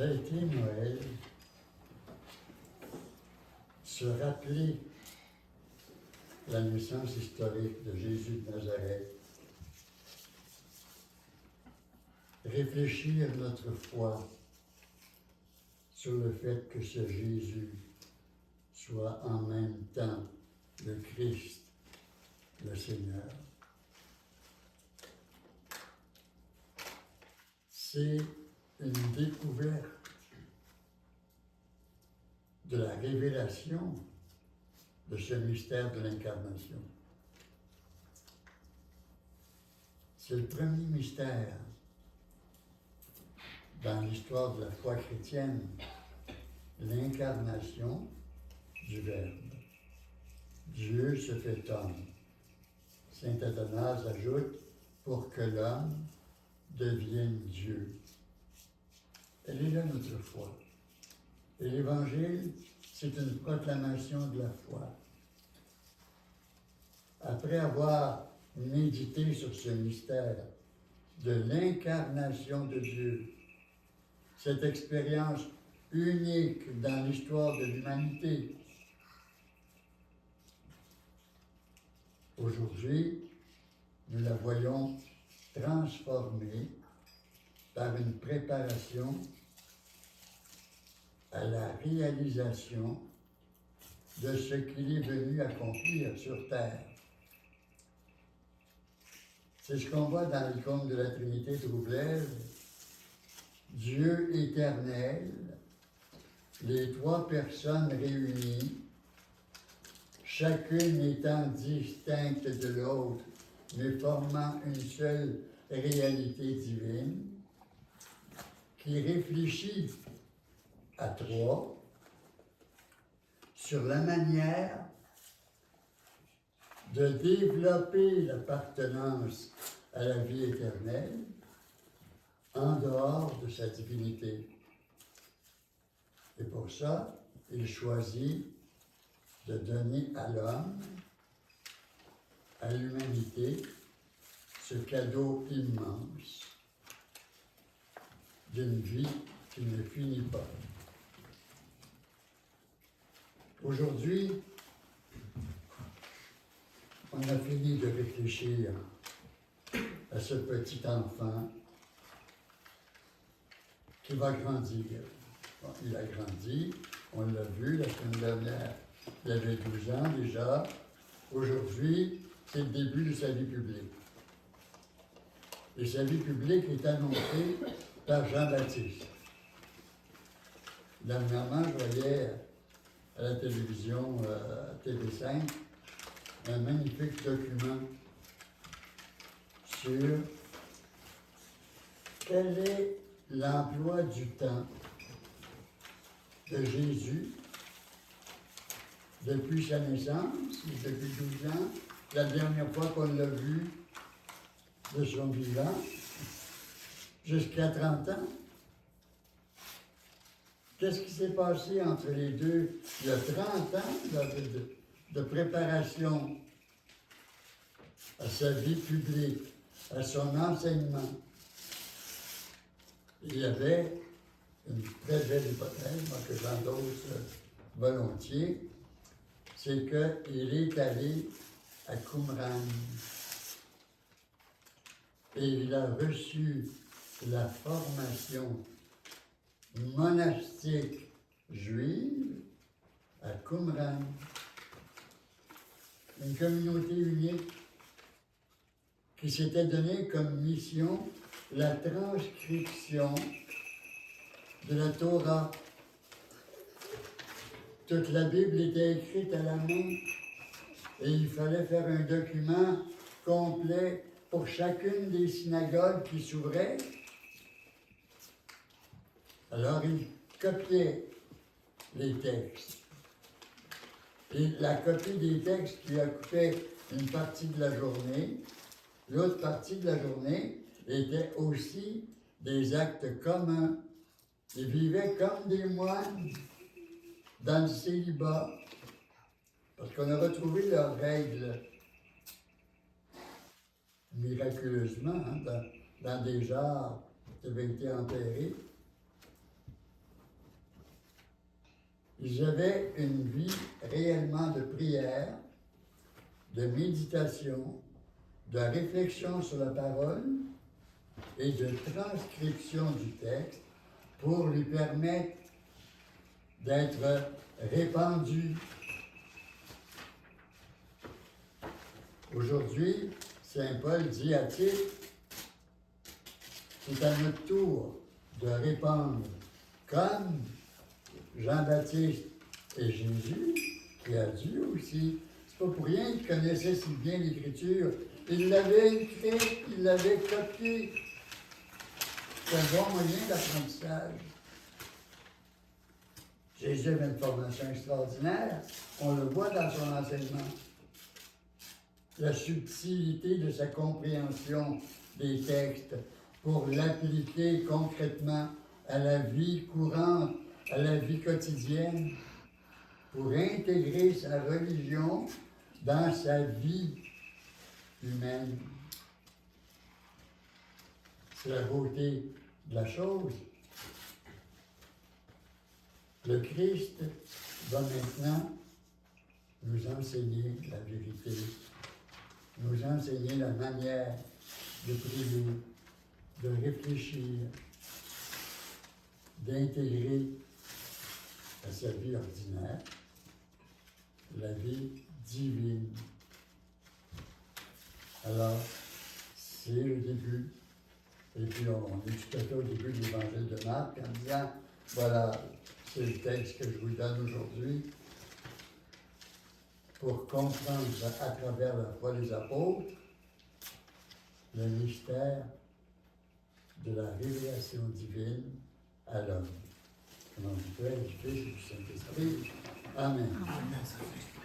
Fêter Noël, se rappeler la naissance historique de Jésus de Nazareth, réfléchir notre foi sur le fait que ce Jésus soit en même temps le Christ, le Seigneur. C'est une découverte de la révélation de ce mystère de l'incarnation. C'est le premier mystère dans l'histoire de la foi chrétienne, l'incarnation du Verbe. Dieu se fait homme. Saint Athanase ajoute, pour que l'homme devienne Dieu. Elle est là notre foi. Et l'Évangile, c'est une proclamation de la foi. Après avoir médité sur ce mystère de l'incarnation de Dieu, cette expérience unique dans l'histoire de l'humanité, aujourd'hui, nous la voyons transformée par une préparation à la réalisation de ce qu'il est venu accomplir sur terre. C'est ce qu'on voit dans l'icône de la Trinité troublée. Dieu éternel, les trois personnes réunies, chacune étant distincte de l'autre, mais formant une seule réalité divine, qui réfléchit à trois sur la manière de développer l'appartenance à la vie éternelle en dehors de sa divinité. Et pour ça, il choisit de donner à l'homme, à l'humanité, ce cadeau immense d'une vie qui ne finit pas. Aujourd'hui, on a fini de réfléchir à ce petit enfant qui va grandir. Bon, il a grandi, on l'a vu la semaine dernière, il avait 12 ans déjà. Aujourd'hui, c'est le début de sa vie publique. Et sa vie publique est annoncée par Jean-Baptiste. Dernièrement, je voyais à la télévision TV5 un magnifique document sur quel est l'emploi du temps de Jésus depuis sa naissance, depuis 12 ans, la dernière fois qu'on l'a vu de son vivant, jusqu'à 30 ans. Qu'est-ce qui s'est passé entre les deux? Il y a 30 ans de préparation à sa vie publique, à son enseignement. Il y avait une très belle hypothèse, moi que j'endosse volontiers, c'est qu'il est allé à Qumran et il a reçu la formation monastique juive à Qumran, une communauté unique qui s'était donnée comme mission la transcription de la Torah. Toute la Bible était écrite à la main et il fallait faire un document complet pour chacune des synagogues qui s'ouvraient. Alors il copiait les textes. Et la copie des textes lui occupait une partie de la journée. L'autre partie de la journée était aussi des actes communs. Ils vivaient comme des moines dans le célibat, parce qu'on a retrouvé leurs règles miraculeusement dans des jarres qui avaient été enterrés. ils avaient une vie réellement de prière, de méditation, de réflexion sur la parole et de transcription du texte pour lui permettre d'être répandu. Aujourd'hui, Saint Paul dit à Tite, c'est à notre tour de répandre comme Jean-Baptiste et Jésus, qui a dû aussi. C'est pas pour rien qu'il connaissait si bien l'Écriture. Il l'avait écrit, il l'avait copié. C'est un bon moyen d'apprentissage. Jésus avait une formation extraordinaire. On le voit dans son enseignement. La subtilité de sa compréhension des textes pour l'appliquer concrètement à la vie courante, à la vie quotidienne, pour intégrer sa religion dans sa vie humaine. C'est la beauté de la chose. Le Christ va maintenant nous enseigner la vérité, nous enseigner la manière de prier, de réfléchir, d'intégrer à sa vie ordinaire la vie divine. Alors, c'est le début. Et puis, on est tout à fait au début de l'évangile de Marc en disant, voilà, c'est le texte que je vous donne aujourd'hui pour comprendre à travers la foi des apôtres le mystère de la révélation divine à l'homme. Au nom du Père, du Fils et du Saint-Esprit. Amen. Amen.